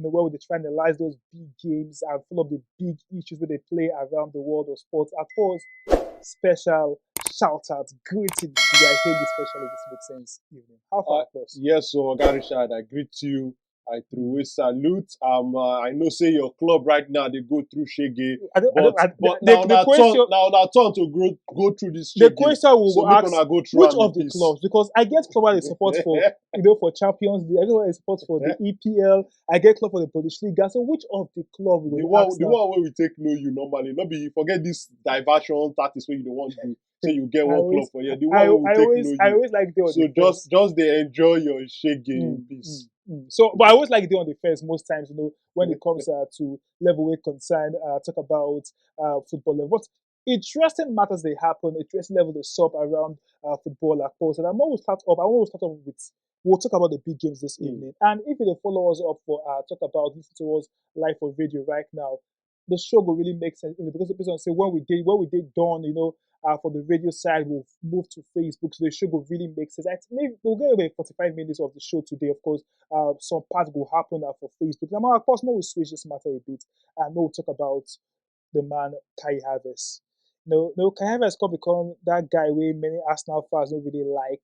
where they try and analyze those big games and full of the big issues where they play around the world of sports. Of course, special shout out, greetings to you. I hate this special if this makes sense. Evening. How far, of course? Yes, so Oga Richard, I greet you. I throw a salute. I know say your club right now they go through shege, but now now turn to go through this the shege. question will So make ask una go through which of the peace. clubs, because I get club where they support for for Champions League, everyone is support for the EPL, I get club for the Bundesliga. So which of the club will ask the one where we take know you normally, not be forget this diversion tactics where you don't want to do. So you get one club for you. The one where we take know you. I always like the so just they enjoy your shege in peace. So, but I always like the on the fence most times, when it comes to level way concern, talk about football level. But interesting matters they happen, interesting level they sub around football, of course. And I want to start off with, we'll talk about the big games this evening. And if you follow us up for talk about listen to us live on video right now, the show will really make sense because the person say when we did done, for the radio side, we'll move to Facebook. So the show will really make sense. Maybe we'll get away 45 minutes of the show today. Of course, some parts will happen for Facebook. Now, of course, we'll switch this matter a bit and we'll talk about the man Kai Havertz. No, Kai Havertz can become that guy where many Arsenal fans don't really like,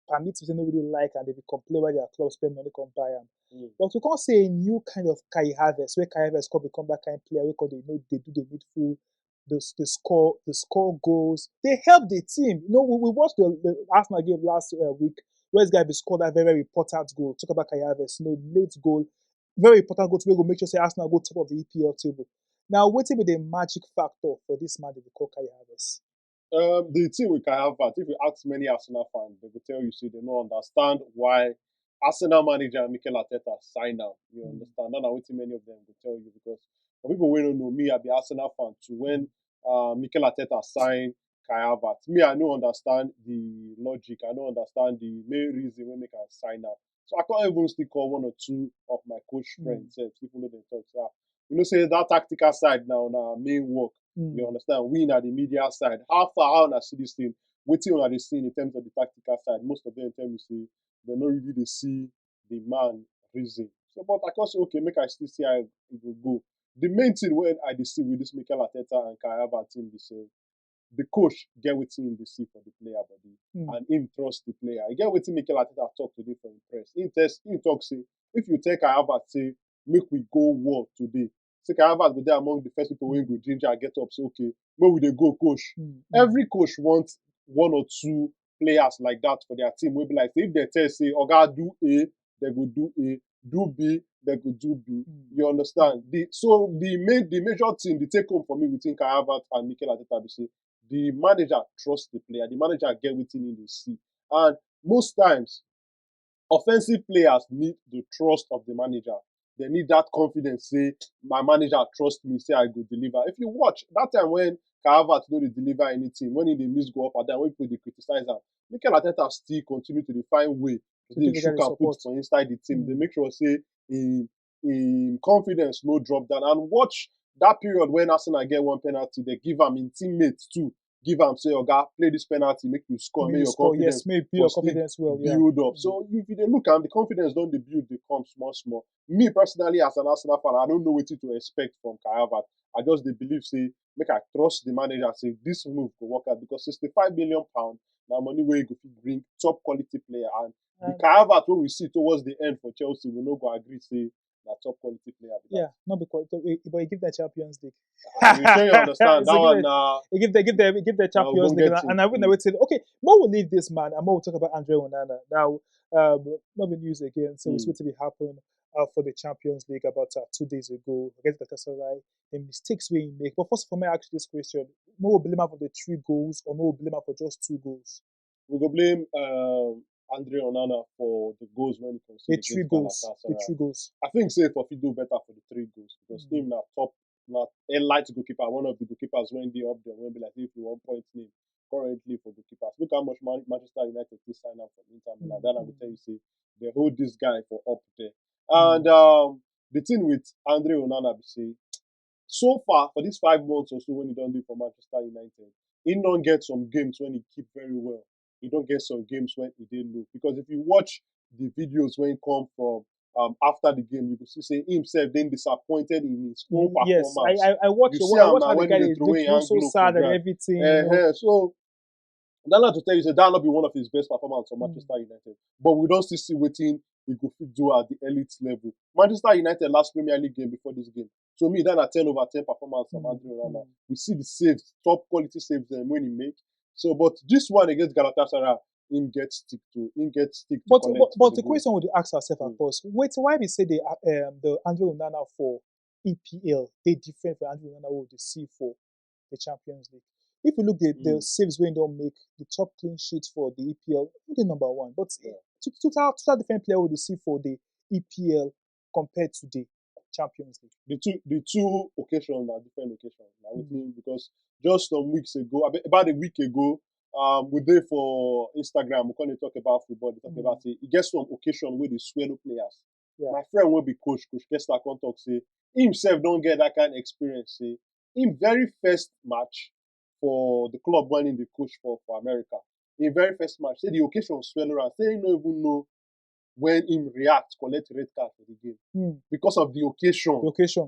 permit to say don't really like, and they will complain why their club spend money come buy him. But we can't say a new kind of Kai Havertz, where Kai Havertz can become that kind of player where they do the midfield, the score goals. They help the team. We watched the Arsenal game last week, where this guy scored that very, very important goal. Talk about Kai Havertz, late goal, very important goal to make sure say Arsenal go top of the EPL table. Now, what will be the magic factor for this man that we call Kai Havertz? The thing with Kai Havertz, if you ask many Arsenal fans, they will tell you, see, they don't understand why Arsenal manager Mikel Arteta signed out. You understand? That's what many of them will tell you, because for people who don't know me, I be Arsenal fan too. When Mikel Arteta signed Kai Havertz, me, I don't understand the logic. I don't understand the main reason when they can sign out. So I can't even still call one or two of my coach friends. People know them talk. So, say that tactical side now main work. You understand? We at the media side. How far I see this thing? Waiting on the scene in terms of the tactical side. Most of them tell me say they not really they see the man reason. So, but I can say okay, make I still see how it will go. The main thing when I see with this Mikel Arteta and Kai Havertz team, they say the coach get waiting in the see for the player body and him trust the player. He get waiting Mikel Arteta talk today for the press. He talk say if you take Kai Havertz say make we go war today. Say Kai Havertz go there among the first people when go ginger get up. Say okay, where would they go, coach? Every coach wants one or two players like that for their team. Will be like if they tell say Oga do A, they go do A. Do B, they go do B. You understand? The major thing, the take home for me between Kai Havertz and Mikel Arteta be say the manager trusts the player. The manager get within in the see. And most times, offensive players need the trust of the manager. They need that confidence. Say, my manager trusts me. Say, I go deliver. If you watch that time when Kai Havertz don't deliver anything, when he miss go up and down, when people they criticize him, Mikel Arteta still continue to find way to shook and put for inside the team. They make sure say in confidence no drop down. And watch that period when Arsenal get one penalty, they give him in teammates too. Give him say, Oga, play this penalty, make you score, make your confidence. Yes, make your confidence well, build up. So if you look at the confidence, don't the build, they come small. Me personally, as an Arsenal fan, I don't know what to expect from Kai Havertz. I just they believe say, make I trust the manager, say this move will work out because £65 million now money where you go bring top quality player and the Kai Havertz when we see towards the end for Chelsea, we no go agree say that top quality player. Yeah, not because but he give the Champions League. You sure you understand that one? He give the Champions League, and I wouldn't say okay. More will leave this man, and more will talk about Andre Onana now. Not the news again, so it's going to be happen for the Champions League about 2 days ago against Galatasaray. The mistakes we make, but first for me, I ask this question: more will blame him for the 3 goals, or more will blame him for just 2 goals? We go blame Andre Onana for the goals when it comes to the 3 goals. The 3 goals. I think say for do better for the 3 goals because him na top, not a light goalkeeper, one of the goalkeepers when they up there, when be like if you 1 point name currently for goalkeepers. Look how much Manchester United did sign up for Inter Milan. Then I will tell you say they hold this guy for up there. And the thing with Andre Onana be say so far for these 5 months or so when he don't do for Manchester United, he don't get some games when he keep very well. He don't get some games when he didn't look. Because if you watch the videos when he come from after the game, you could see say himself then disappointed in his own Yes, performance. I watch You it. see I him watch now how the when guy they they throw in look hand so glove for sad and ground. everything. You know. So that not to tell you say that not be one of his best performances for Mm. Manchester United. But we don't still see waiting he could do at the elite level. Manchester United last Premier League game before this game. So me, that a 10/10 performance from Andrew Onana. We see the saves, top quality saves when he make. So, but this one against Galatasaray, him get stick to collect But the the goal. question we ask ourselves, of course, wait, why we say the Andrew Onana for EPL they different from Andrew Onana what we see for the Champions League. If you look the saves when don't make the top clean sheets for the EPL, the number one. But total different player would see for the EPL compared to the Champions League. The two occasions are different occasions. Because just some weeks ago, about a week ago, we did for Instagram, we can't talk about football, we talk about it. It gets some occasion where they swallow players. Yeah. My friend will be Coach Kessler can talk say himself don't get that kind of experience. Say in very first match for the club winning the coach for America. In very first match, say the occasion swallow around, say he don't even know when him react, collect red card for the game. Because of the occasion.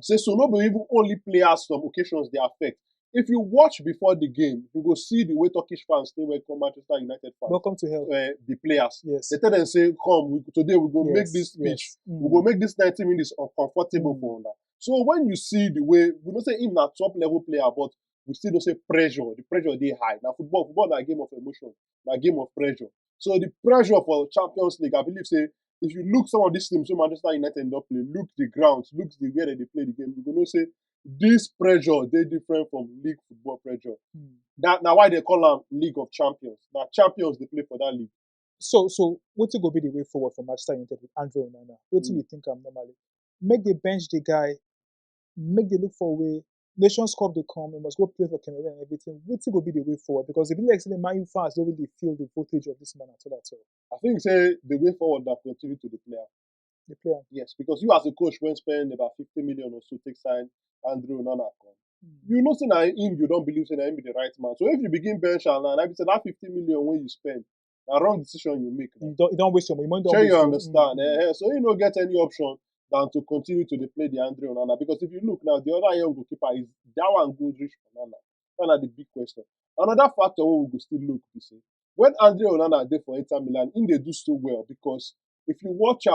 Say so no be even only players some occasions they affect. If you watch before the game, you go see the way Turkish fans they welcome Manchester United fans. Welcome to hell. The players. Yes. They tell them say, come, today we go make this pitch. We go make this 90 minutes uncomfortable for them. So when you see the way, we don't say him na top level player, but we still don't say pressure. The pressure they high. Now football na a game of emotion, na a game of pressure. So the pressure for Champions League, I believe say, if you look some of these teams so Manchester United don't play, look the grounds, look the way that they play the game, you go know say this pressure they different from league football pressure. That now why they call them League of Champions. Now champions they play for that league. So what will be the way forward for Manchester United with Andrew Onana? What do you think normally? Make the bench the guy, make the look for a way. Nations Cup they come, they must go play for Cameroon and everything. What will be the way forward? Because if you like the Man U fans don't really feel the voltage of this man at all. I think say the way forward that continue to the player. The player. Yes, because you as a coach when spend about 50 million or so take sign Andrew Onana come. You know say that him you don't believe say that him be the right man. So if you begin bench and I say that 50 million when you spend, a wrong decision you make. You don't waste your money. Sure you understand. So you don't get any option than to continue to play the Andrew Onana. Because if you look now, the other young goalkeeper is that one good reach Onana. That's the big question. Another factor we will still look to see when Andrew Onana did for Inter Milan, they do so well because if you watch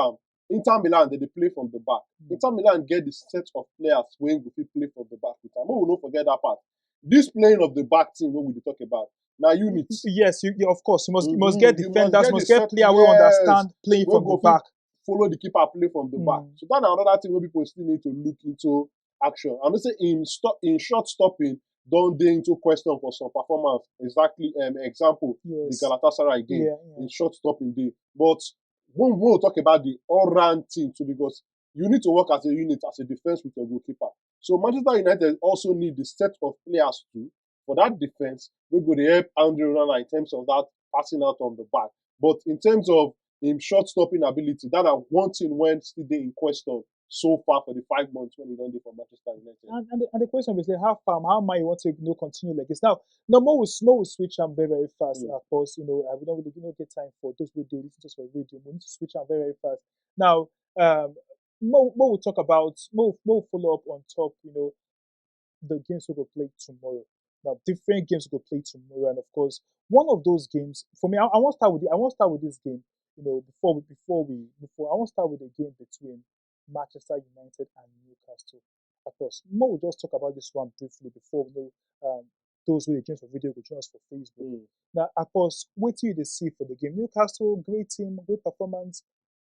Inter Milan, they play from the back. Inter Milan get the set of players when we play from the back with time. We will not forget that part. This playing of the back team, what we talk about. Now units. Yes, of course. You must get defenders, you must get players who understand playing from the back. Follow the keeper play from the back. So that's another thing where people still need to look into action. I'm not saying in short stopping, don't they into question for some performance. Exactly example, the Galatasaray game in short stopping day. But when we'll talk about the all-round team too, because you need to work as a unit, as a defense with your goalkeeper. So Manchester United also need the set of players too for that defense. We go to help Andrew Onana in terms of that passing out on the back. But in terms of short stopping ability, that are one thing when still in question so far for the 5 months when he don't do for Manchester United. And the question is how much you want to continue like this. Now more will switch on very fast. Of course, I we don't really get time for those video, listen to us for radio. We need to switch on very fast. Now more will talk about more follow up on top, the games we will play tomorrow. Now, different games we will play tomorrow, and of course, one of those games for me, I want to start with this game. Before I want to start with the game between Manchester United and Newcastle. Of course, more will just talk about this one briefly before we know those with the games for video will join us for Facebook. Now, of course, wait till you see for the game. Newcastle, great team, great performance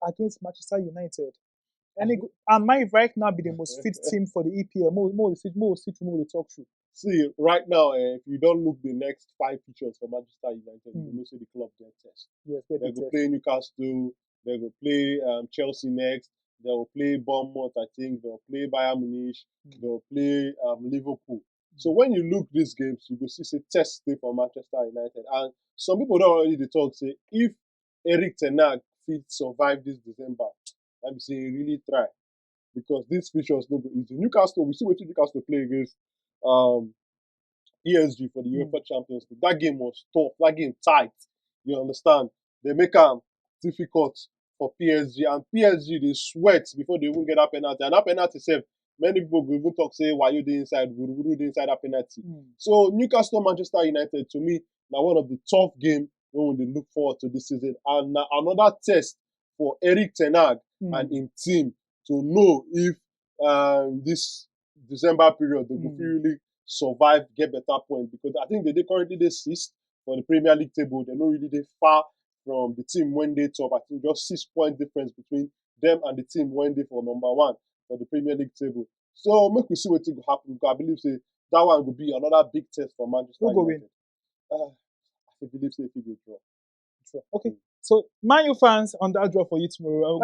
against Manchester United. And might right now be the most fit team for the EPL. More talk show. See, right now, if you don't look the next 5 features for Manchester United, you will see the club get test. Yes, they will play Newcastle, they will play Chelsea next, they will play Bournemouth, I think, they will play Bayern Munich, they will play Liverpool. So when you look these games, you will see a test day for Manchester United. And some people don't already talk, say, if Erik ten Hag fit survive this December, let me say really try. Because these features no go easy. Newcastle, we see what Newcastle play against PSG for the UEFA Champions League. That game was tough. That game tight. You understand? They make them difficult for PSG, and PSG they sweat before they even get that penalty, and that penalty sef, many people go even talk say why you dey inside, who dey inside that penalty. So Newcastle Manchester United to me na one of the tough game wey we dey look forward to this season, and na another test for Eric ten Hag and him team to know if this December period they go fit really survive, get better points, because I think they currently dey sixth for the Premier League table. They're not really far from the team when they top. I think just 6 point difference between them and the team when they for number one for the Premier League table. So make we see what will happen, because I believe say that one will be another big test for Manchester Who go United. I believe say it will be a draw. Okay. So, Man U fans, on that draw for you tomorrow.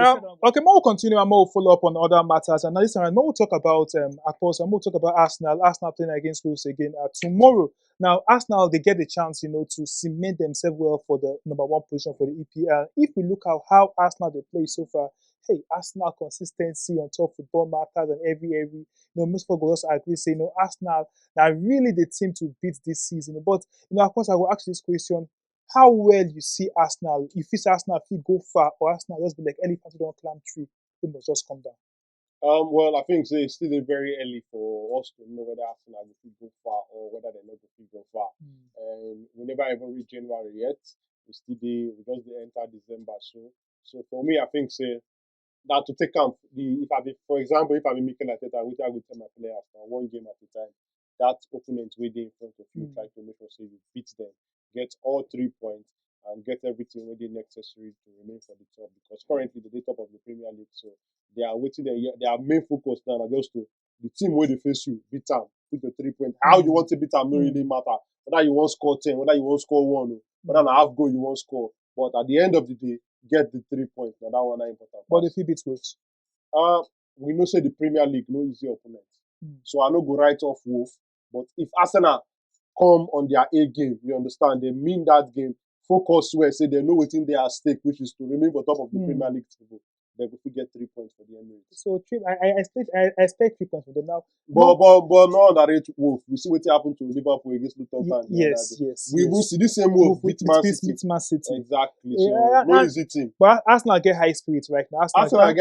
Okay, more will continue and more will follow up on other matters. And this time, more will talk about Akpos, and more will talk about Arsenal. Arsenal playing against Wolves again tomorrow. Now, Arsenal, they get the chance, to cement themselves well for the number one position for the EPL. If we look at how Arsenal they play so far, hey, Arsenal consistency on top football matters, and every most people also agree say, Arsenal are really the team to beat this season. But of course, I will ask this question: how well you see Arsenal? If you see Arsenal go far, or Arsenal just be like elephant don't climb tree, it must just come down. Well, I think it's still very early for us to know whether Arsenal will go far or whether they're not going to go far. And we never even reach January yet. We just enter December. So for me, I think say that to take camp for example, if I be Mikel Arteta, which I would tell my players for one game at a time, that opponent waiting in front of you, try to make sure you beat them, get all 3 points, and get everything ready necessary to remain for the top. Because currently the top of the Premier League, so they are waiting there. Their main focus now are just to the team where they face you, beat them, put the 3 points. How you want to beat them, no really matter. Whether you want to score 10, whether you want to score 1, whether a half goal you want to score. But at the end of the day, get the 3 points. Now that one is important. But if he beats Wolves, we know say the Premier League no easy opponent. So I no go write off Wolves. But if Arsenal come on their A game, you understand, they mean that game. Focus where say they know what's in their stake, which is to remain on top of the Premier League table. They will get 3 points for the Emirates. So I expect 3 points for them now. But no underrate Wolves. We see what happened to Liverpool against Tottenham. Yes. We will see this same Wolves beat Man City. Exactly. So no easy team. But Arsenal get high spirits right now. Arsenal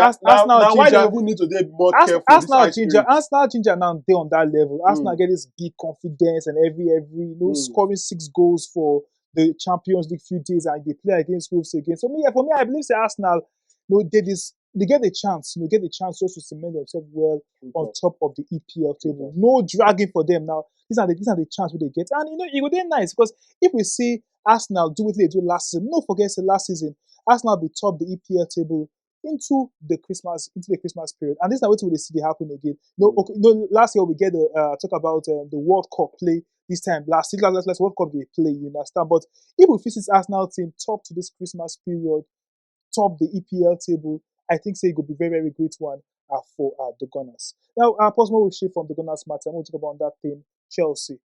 now why they even need to be more careful? Arsenal ginger now they on that level. Arsenal get this big confidence, and every scoring 6 goals for the Champions League few days, and they play against Wolves again. So for me, I believe say Arsenal, they get the chance, just to cement themselves well on top of the EPL table. No dragging for them now. These are the chance they get, and it would be nice, because if we see Arsenal do what they do last season, no forget say last season Arsenal be top the EPL table into the Christmas period, and this is not what we see they happen again. Last year we get the talk about the World Cup play. This time last World Cup they play, you understand. But if we visit Arsenal team top to this Christmas period, top the EPL table, I think say it could be very, very great one for the Gunners. Now, possible will shift from the Gunners matter. I'm going to talk about that team, Chelsea.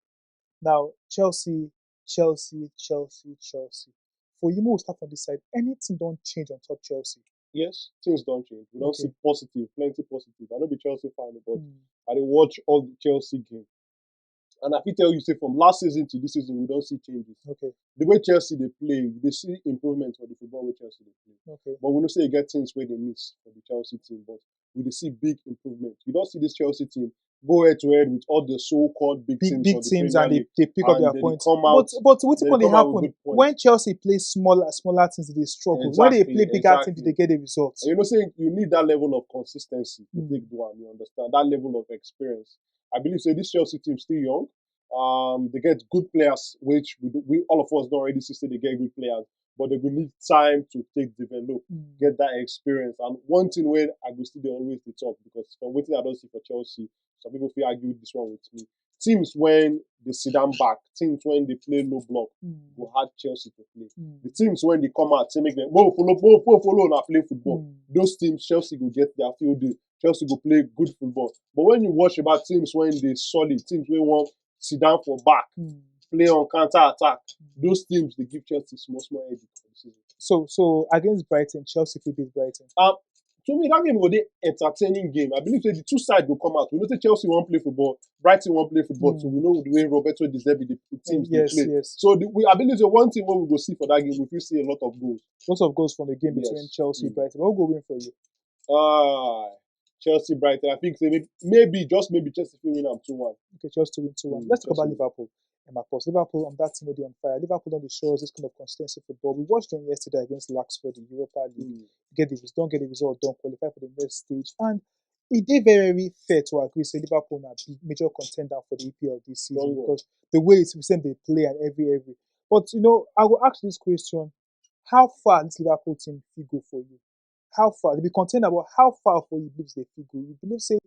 Now, Chelsea. For you, we'll start from this side. Anything don't change on top Chelsea? Yes, things don't change. We don't see plenty positive. I know the Chelsea fan, but I didn't watch all the Chelsea games. And I can tell you, say from last season to this season, we don't see changes. Okay. The way Chelsea they play, they see improvements for the football way Chelsea they play. Okay. But we don't say you get things where they miss for the Chelsea team, but we see big improvement. You don't see this Chelsea team go head to head with all the so-called big teams and they pick up their points. But what's going to happen when Chelsea plays smaller teams? They struggle. When they play bigger teams, they get the results. And saying you need that level of consistency to take the one. You understand that level of experience. I believe this Chelsea team still young. They get good players, which we all of us don't already see they get good players, but they will need time to develop, get that experience. And one thing where I will still always the top, because from waiting I don't see for Chelsea, some people feel argue this one with me. Teams when they sit down back, teams when they play low block, will hard Chelsea to play. The teams when they come out, they make them follow, and play football. Those teams, Chelsea will get their field day. Chelsea will play good football. But when you watch about teams when they solid, teams when want sit down for back, play on counter attack, those teams they give Chelsea small edge for the season. So against Brighton, Chelsea could beat Brighton. to me, that game was the entertaining game. I believe that the two sides will come out. We know that Chelsea won't play football, Brighton won't play football, so we know the way Roberto De Zerbi, the teams they Yes, play. yes. So I believe the one thing what we go see for that game, we will see a lot of goals. Lots of goals from the game between Yes. Chelsea and Brighton. What will go win for you? Chelsea, Brighton. I think maybe just maybe Chelsea will win 2-1. Okay, Chelsea win 2-1. Let's talk about Liverpool. Of course, Liverpool on that team will be on fire. Liverpool on the shows this kind of consistency football. We watched them yesterday against Laxford in Europa League. Don't get the result, don't qualify for the next stage. And it is very fair to agree. Say Liverpool are major contender for the EPL this season because the way it's they play and every. But I will ask this question: how far this Liverpool team will go for you? How far? They be contender, but how far for you believe they will go? You believe say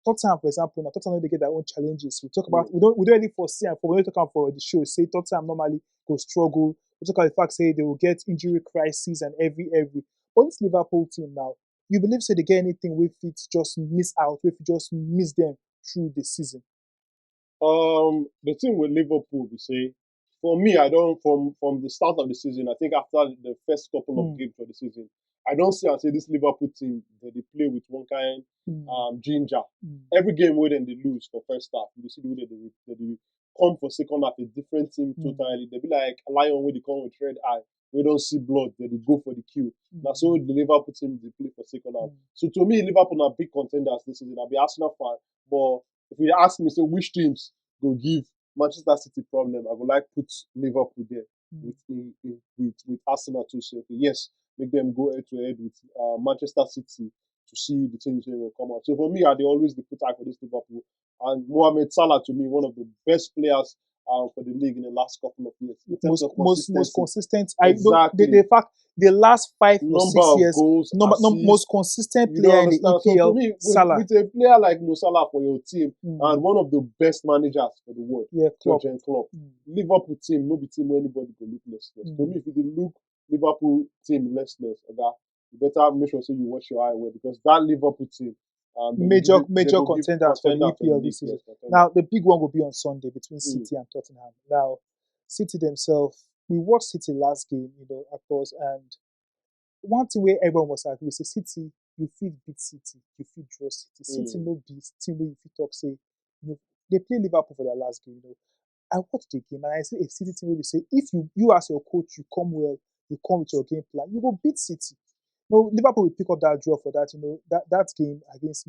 Tottenham, for example, now Tottenham they get their own challenges. We talk about we don't really foresee and for when we talk about for the show, say Tottenham normally go struggle. We talk about the fact say they will get injury crisis and every. But this Liverpool team now, you believe say they get anything with it just miss out, with just miss them through the season? The thing with Liverpool, we say, for me, I don't from the start of the season. I think after the first couple of games of the season, I don't see and say this Liverpool team that they play with one kind ginger. Every game where they lose for first half, you see the way they come for second half, a different team totally. They be like a lion when they come with red eye. We don't see blood, they go for the kill. That's so the Liverpool team they play for second half. So to me, Liverpool are big contenders this season. I'll be Arsenal fan, but if you ask me, say which teams go give Manchester City problem, I would like put Liverpool there with Arsenal too. So yes, make them go head to head with Manchester City to see the teams that will come out. So for me, they always the put for this Liverpool. And Mohamed Salah to me, one of the best players for the league in the last couple of years. Most consistent. Exactly. The fact the last 5 or 6 years, goals, most consistent player in the EPL. So to me, with a player like Mo Salah for your team and one of the best managers for the world, Jurgen Klopp, Liverpool team, no be team where anybody can look less. To me, if you look Liverpool team less, you better make sure so you watch your eye well because that Liverpool team. Major contenders for the EPL this season. Now the big one will be on Sunday between City and Tottenham. Now, City themselves, we watched City last game, of course, and one thing where everyone was agree, say City, you feel beat City, you feel draw City. City no beat team where you feel talk say, they play Liverpool for their last game. I watched the game and I see a City team where we say if you as your coach, you come well, you come with your game plan, you go beat City. Liverpool will pick up that draw for that, that game against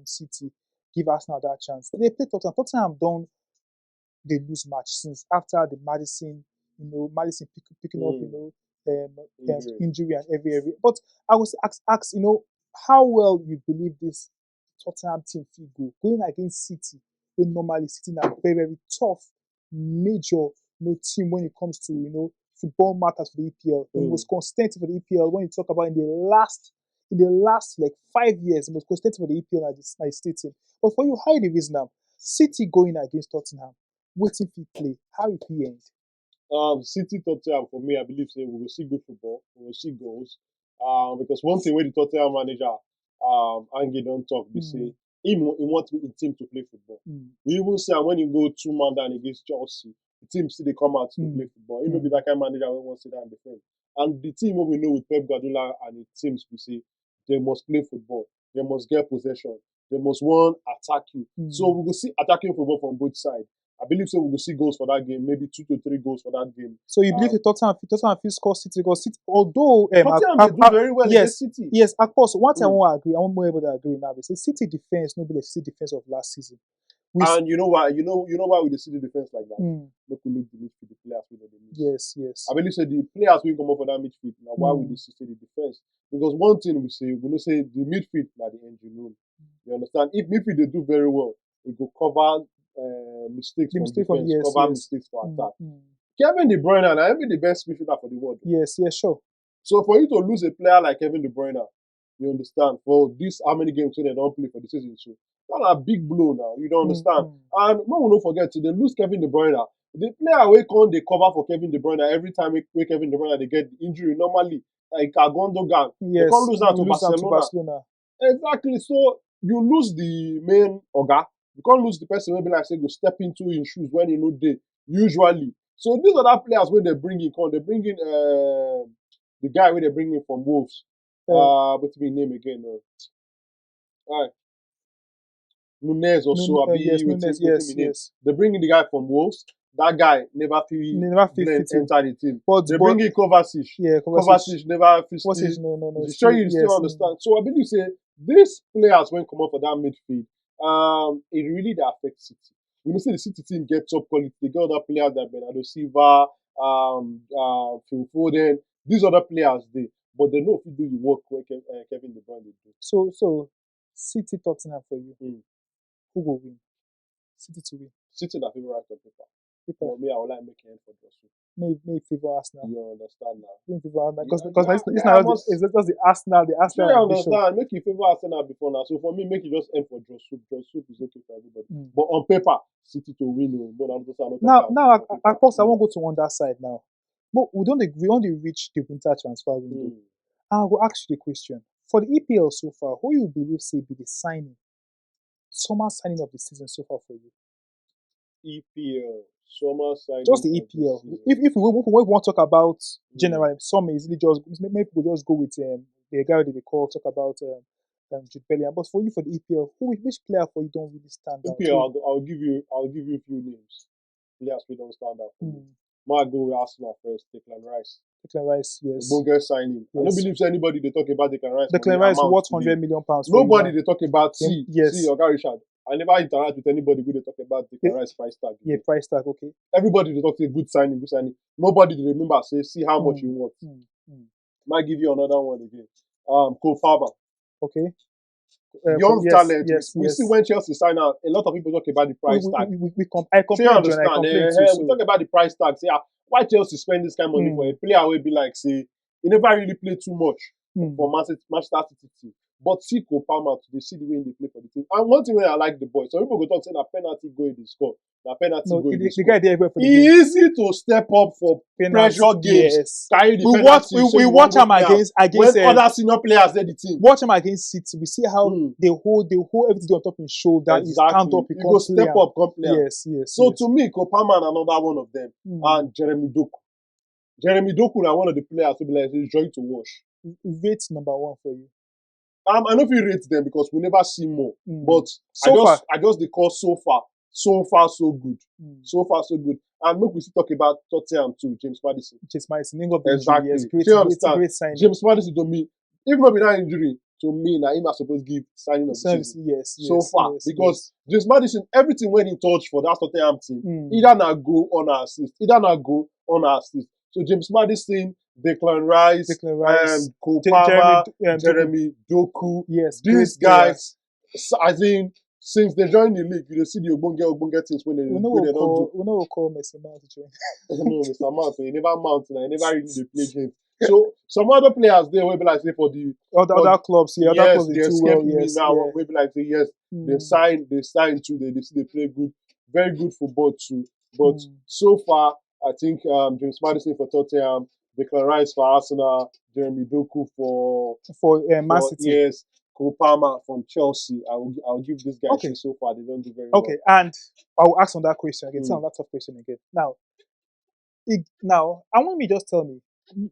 City, give Arsenal that chance. They play Tottenham. Tottenham don't they lose match since after the Madison, Madison picking up, injury and every. But I was ask, how well you believe this Tottenham team feel going against City, when normally City are very, very tough, major team when it comes to football matters for the EPL. The most consistent for the EPL when you talk about in the last like 5 years, the most consistent for the EPL at the state team. But for you, how the reason now? City going against Tottenham, waiting for play, how it be end? City Tottenham for me, I believe we will see good football, we will see goals. Because one thing where the Tottenham manager Ange don't talk, they say he wants the team to play football. We even see when you go 2-man down against Chelsea, the team still they come out to play football. He will be that kind of manager who wants to sit down and defend. And the team what we know with Pep Guardiola and the teams we see, they must play football. They must get possession. They must attack you. So we will see attacking football from both sides. I believe so we will see goals for that game, maybe 2 to 3 goals for that game. So you believe Tottenham will score City because City, although Tottenham they do very well against City. Yes, of course. One thing I want to agree, I want more able to agree now. They say City defense, no be the City defense of last season. And you know why? You know why we see the defense like that? Look the midfield, the players we know the midfield. Yes. I believe so the players will come up for that midfield. Now why we see the defense? Because one thing we say the midfield like the engine room. You understand? If midfield they do very well, it will cover mistakes from defense, mistakes for attack. Kevin De Bruyne and I the best midfielder for the world. Yes, sure. So for you to lose a player like Kevin De Bruyne, you understand, for this how many games they don't play for the season, so that's a big blow now. You don't understand. And no one don't forget to they lose Kevin De Bruyne. The player will come they cover for Kevin De Bruyne every time we Kevin De Bruyne they get the injury normally like Gundogan. They can't lose that to Barcelona. Exactly. So you lose the main Oga. You can't lose the person maybe like say go step into his shoes when you know they usually. So these other players when they bring in the guy when they bring in from Wolves. What's my name again? Alright. Nunes or so, yes, Nunes, yes, name. yes. They bring in the guy from Wolves. That guy never blend fit in. enter the team. But They bring in Kovacic. Yeah, Kovacic never Kovacic, no. you sure you still understand? So I believe say these players when come up for that midfield, it really dey affect City. You know, say the City team get top quality. They get other players like Bernardo Silva, Phil Foden. These other players they, but they know if you do the work when Kevin De Bruyne dey do. So City Tottenham for you. Who will win? City to win. City na favorite on paper. But me, I would like make it for just May favor Arsenal. You understand now? May favor Arsenal because it's not just the Arsenal. The Arsenal. You understand? Make you favor Arsenal before now. So for me, make it just end for just soup. Just soup is okay for everybody. But on paper, City to win. Now, of course, I won't go to one that side now. But we only reach the winter transfer window. And I will ask you the question: for the EPL so far, who you believe say be the summer signing of the season so far for you? EPL summer signing. Just the EPL. If we want to talk about generally, some easily just maybe we'll just go with the guy that they talk about Jude Bellingham. But for you for the EPL, which player for you don't really stand out? EPL, I'll give you a few names. Players we don't stand out. Might go with Arsenal first. Declan Rice. Declan Rice, yes. Bunker signing. Yes. I don't believe anybody they talk about Declan Rice. Declan Rice worth £100 million. Nobody they talk about. See, Oga Richard. I never interact with anybody who they talk about Declan Rice price tag. Yeah, price tag, okay. Everybody they talk say good signing. Nobody they remember say see how much you want. Might give you another one again. Cole Palmer. Okay. Young talent. We see when Chelsea sign out, a lot of people talk about the price tag. I complain, John. I complain too. We talk about the price tag. Say, why Chelsea spend this kind of money for a player who will be like, say, he never really played too much for Manchester City team. But see Cole Palmer, they see the way they play for the team. And one thing when I like the boys, some people go talk saying a penalty goal in the score. The guy there for the easy to step up for pressure games. Yes. Carry the we watch him against when other senior players led the team. Watch him against City. We see how they hold everything on top in shoulder. Exactly. Stand up, he go step up, come player. Yes. So to me, Cole Palmer another one of them, and Jeremy Doku. Jeremy Doku are one of the players who be like joy to watch. Rate number one for you. I know if you rate them because we never see more. But I just they call so far so good. So far so good. And look, we still talk about Tottenham too, James Maddison. Exactly. Yes, great signing. James Maddison to me, even though without injury, to me, now he must supposed to give signing of the season. Yes. So far. Because James Maddison, everything when he touched for that Tottenham team, either not go on or assist. So James Maddison, Declan Rice, Cole Palmer, Jeremy Doku. Yes, these guys, I think since they joined the league, you see the Ogbonge things when they don't do. We know call Messi Mount to join. No, Mr. Mount, he never mount, he never really play games. So some other players there will be like say for the other clubs, yes, other clubs they escape me now. Will be like say yes, they sign too. They play good, very good football too. But so far, I think James Maddison for Tottenham, Declan Rice for Arsenal, Jeremy Doku for Man City. Yes, Cole Palmer from Chelsea. I'll give this guy so far they don't do very well. Okay, and I will ask on that question again. Tell on that tough question again. Now, I want me just tell me,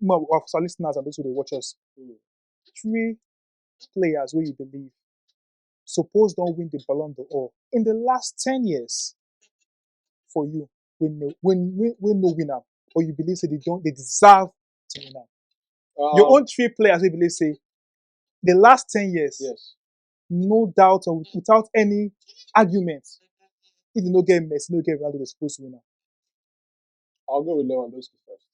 of our listeners and those who watch us, 3 players where you believe suppose don't win the Ballon d'Or in the last 10 years for you when no winner, or you believe say they deserve to win now. Your own 3 players we believe say the last 10 years, no doubt or without any argument, if you no get Messi, no get Ronaldo, they're supposed to win now. I'll go with Lewandowski first.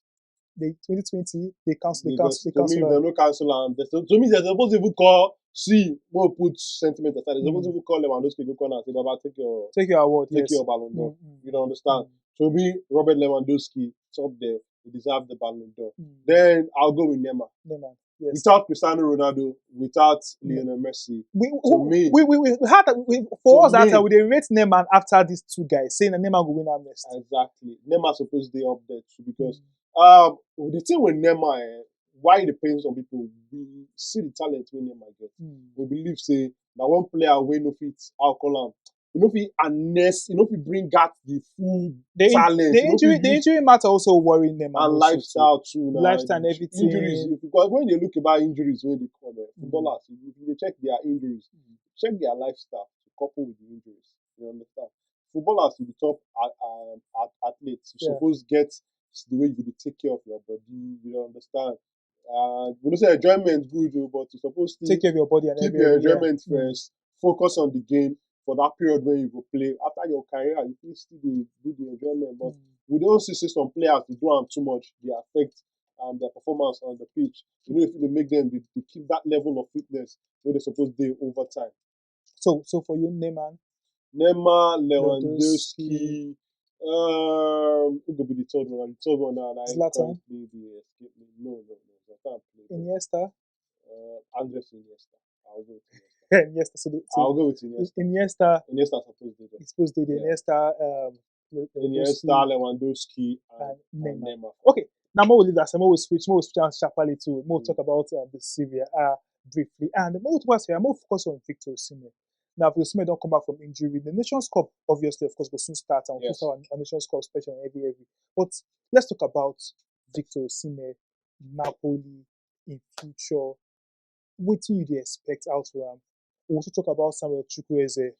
The 2020, they cancel. To me, if they no cancel, to me, they're supposed to even call. We'll put sentiment aside. They're supposed to even call Lewandowski, go corner, say, Baba, take your award, take your Ballon d'Or. You don't understand. To me, Robert Lewandowski, top there, he deserves the Ballon d'Or. Then I'll go with Neymar. Yes. Without Cristiano Ronaldo, without Lionel Messi. We had for us that we rate Neymar after these 2 guys, saying that Neymar will win our next. Exactly. Neymar supposed to be up there too because the thing with Neymar, why it depends on people, we see the talent when Neymar gets. We believe say that one player wey no fit, I'll call him. if he harness, if he bring out the full The talent, the injury matter also worrying them and also too. lifestyle too now. Lifestyle and everything. Injuries, because when you look about injuries when they come, Mm. footballers, if you check their injuries, check their lifestyle to couple with the injuries. You understand? Footballers to the top athletes, you Yeah. suppose get the way you take care of your body. You understand? We don't say enjoyment good, but you're supposed to Take care of your body and keep every your year. enjoyment first. Focus on the game for that period when you go play. After your career, you can still do the enjoyment. But we don't see some players they do them too much. They affect their performance on the pitch. If they make them, they keep that level of fitness where they're supposed to do over time. So for you, Neymar, Lewandowski, who could be the third one? The third one now, Zlatan, currently the escape me. No. Zlatan played. Iniesta. Andres Iniesta. I'll go with Iniesta. Iniesta. So I'll go with Iniesta. Iniesta. Iniesta supposed to be there. Supposed to be Iniesta. Iniesta, Lewandowski, and Neymar. Okay, now more will leave that. More will switch on sharply to more talk about the Syria briefly, and more to us here. More focus on Victor Osimhen. Now, if Osimhen don't come back from injury, the Nations Cup obviously, of course, will soon start, and we'll start our Nations Cup special every. But let's talk about Victor Osimhen, Napoli in future. What do you expect out of him? We also talk about Samuel Chukwueze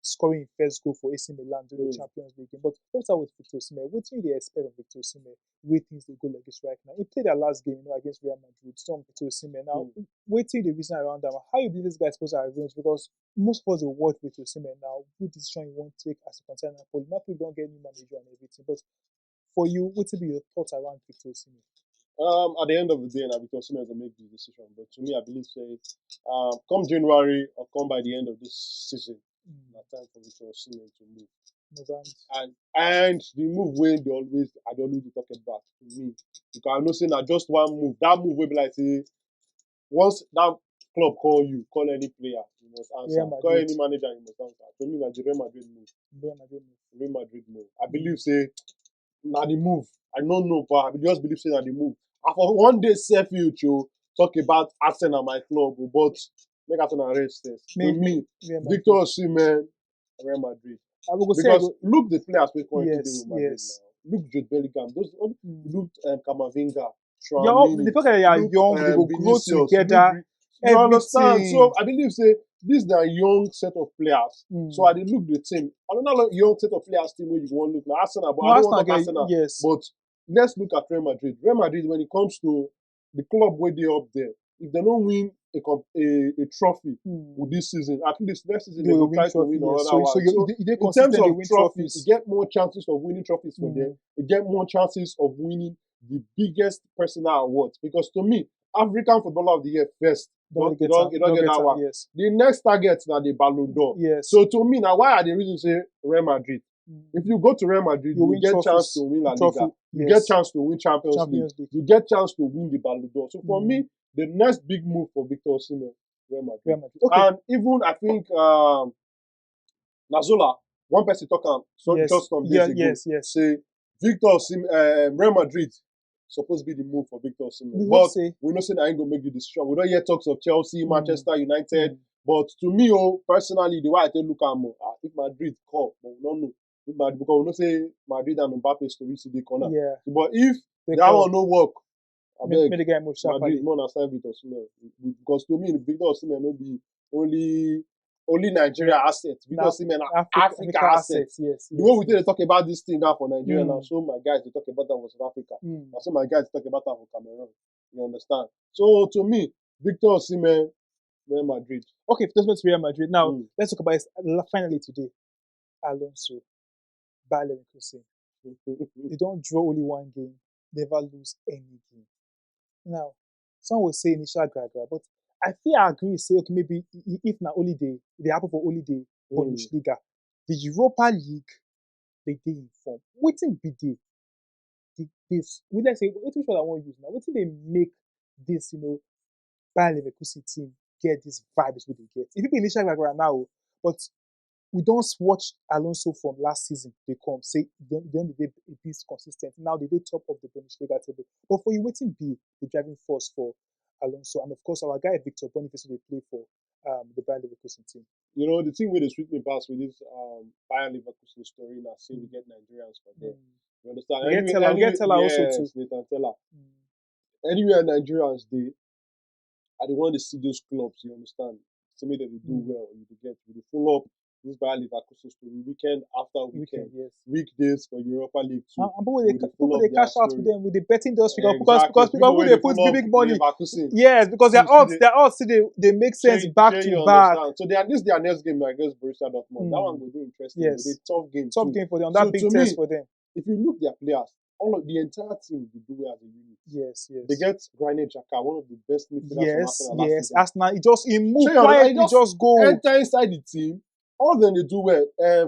scoring his first goal for AC Milan during the Champions League game. But let's start with Victor Osimhen. What do you expect of Victor Osimhen? Where things they go like this right now? He played their last game, against Real Madrid. Some Victor Osimhen. Now, waiting the reason around them. How you believe this guy is supposed to arrange? Because most of us will watch Victor Osimhen now. What decision you want to take as a concern Napoli? Napoli don't get new manager and everything. But for you, what will be your thoughts around Victor Osimhen? At the end of the day, now Victor Osimhen will make the decision. But to me, I believe say, come January or come by the end of this season, it's time for Victor Osimhen to move. And the move when I always talk about to me, because I know saying that just one move, that move will be like say, once that club call you, call any player, you must answer. Call any manager, you must answer. To me, that's the Real Madrid move. Real Madrid move. I believe say, now the move. I don't know, but I just believe say that the move. And for one day, self-future, talk about Arsenal, my club, but make Arsenal rest this. To me, Victor Osimhen, Real Madrid. Because look the players we currently do with Madrid now. Look Jude Bellingham. Look Camavinga. The fact that they are young, they will grow together. You understand? So I believe say these are young set of players. So I did look the team. I don't know young set of players team where you want to look like Arsenal, but I don't want to Arsenal. Yes. But let's look at Real Madrid. Real Madrid, when it comes to the club where they up there, if they don't win a trophy with this season, at least next season they will try to win another one. So in terms of trophies, you get more chances of winning trophies for them. You get more chances of winning the biggest personal awards. Because to me, African Footballer of the Year first, you don't get that one. Yes. The next target now the Ballon d'Or. Yes. So to me, now why are the reasons say Real Madrid? If you go to Real Madrid, you get chance to win La Liga. You get chance to win Champions League. You get chance to win the Ballon d'Or. So for me, the next big move for Victor Osimhen, Real Madrid. Okay. And even I think Nazola, one person talk just some days ago, say Victor Osimhen, Real Madrid supposed to be the move for Victor Osimhen. But we know say I ain't gonna make the decision. We don't hear talks of Chelsea, Manchester United. But to me, personally, the way I tell look at if Madrid call, but we don't know. Because we know say Madrid and Mbappe story see the corner. Yeah. But if that one no work, I beg Madrid more understand Victor Osimhen. Because to me, Victor Osimhen no be only Nigeria assets. Victor Osimhen Africa assets. Yes. The way we talk about this thing now for Nigeria now, so my guys they talk about that for South Africa. And so my guys talk about that for Cameroon. You understand? So to me, Victor Osimhen, Real Madrid. Okay, let's Real Madrid. Now let's talk about it finally today. Alonso, Bayer Leverkusen. They don't draw only one game, never lose any game. Now, some will say initial gradual, but I agree say okay, maybe if not only they happen for only the Bundesliga, the Europa League, they in form. Waiting be this we let's say which one I want to use now. Waiting they make this, Bayer Leverkusen team get these vibes we they get. If you be initial gradual now, but we don't watch Alonso from last season. They come say they be consistent. Now they top of the Bundesliga table. But for you, waiting be the driving force for Alonso, and of course our guy Victor Boniface they play for the Bayer Leverkusen team. You know, the thing with the sweet me pass with this Bayern Leverkusen story now, say we Mm. get Nigerians for there. Mm. You understand? We get Teller. We get Teller also too. Yes, Nathan Teller. Mm. Anywhere Nigerians they, I don't want to see those clubs. You understand? To me that they do Mm. well. You get we follow up this Bayer Leverkusen story weekend after Weekend, weekend, yes. weekdays for Europa League too. And We dey people follow they up their cash out with story. them with the betting industry Exactly. because People people wey they dey put follow up big money. Leverkusen. Yes, because Too, see the their odds they make sense back shey to you back. understand. So their next game na against Borussia Dortmund. That one Mm. go dey interesting. Go dey Yes, tough game tough too. game for them. So That big to test me, for them. if you look their players, all of the entire team dey do well as a unit. Yes, They yes, get Granit Xhaka, one of the best midfielders from yes, Arsenal last yes. season. Arsenal, he Shey moved you understand? He quietly, just just go. enter inside the team. All of them dey do well.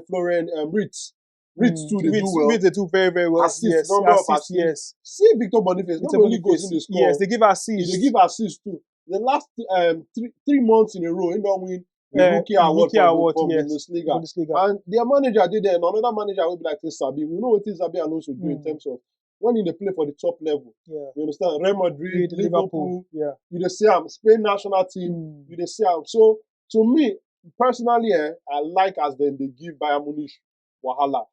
Florian Ritz too dey do well. They do very, very well. Assist, Yes, number of assist, assists. yes. See Victor Boniface, It's not a only goals in Boniface. the Yes, score, they give he assist. dey give assists too. The last 3 months in a row, he don win the rookie award for yes. Bundesliga. Bundesliga. And their manager dey there, and another manager wey be like this Sabi. We know wetin Sabi Alonso do in terms of when he dey play for the top level. Yeah. You understand? Real Madrid, Liverpool, yeah. you dey see am. Spain national team, you dey see am. So to me personally, I like as dem dey give Bayern Munich wahala.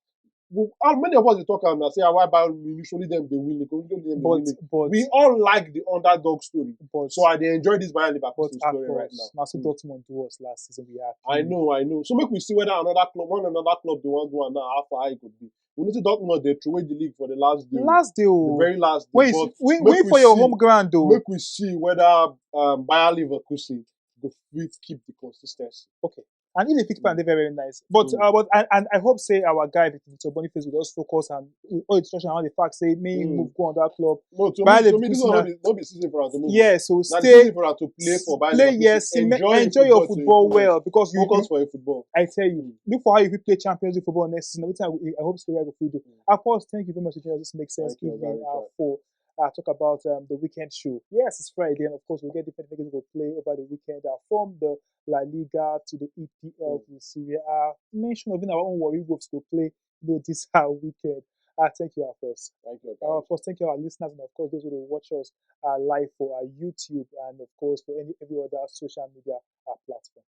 How many of us dey talk am na say why Bayern Munich only them dey win league, only them dey win league. But We all like the underdog story. but So I dey enjoy this Bayern Leverkusen story right now. Now so Dortmund do us last season we had. I know. So make we see whether another club dey wan do am now, how far it could be. We know say Dortmund dey throw away the league for the last day. The very last day. Wait, wait for your home ground though. Make we see whether Bayern Leverkusen go fit keep the consistency. Okay. And in the fixed plan, they're very, very nice. But and I hope say our guy Victor Boniface will just focus and all instruction around the fact say me move go on that club. No, to me this one not be season for us to move. Yeah, so stay. Season for us to play for Bayern Leverkusen. Yes, enjoy your football well because you focus for your football. I tell you, look for how you play Champions League football next season. I hope so. I do. Of course, thank you very much. This makes sense. For talk about the weekend show. Yes, it's Friday, and of course we'll get different things we'll play over the weekend. From the La Liga to the EPL to the Serie A. Mention of in our own Warrior Wolves will play this weekend. Thank you, first. Thank you. Of course, thank you, our listeners, and of course those who will watch us live for our YouTube and of course for every other social media platform.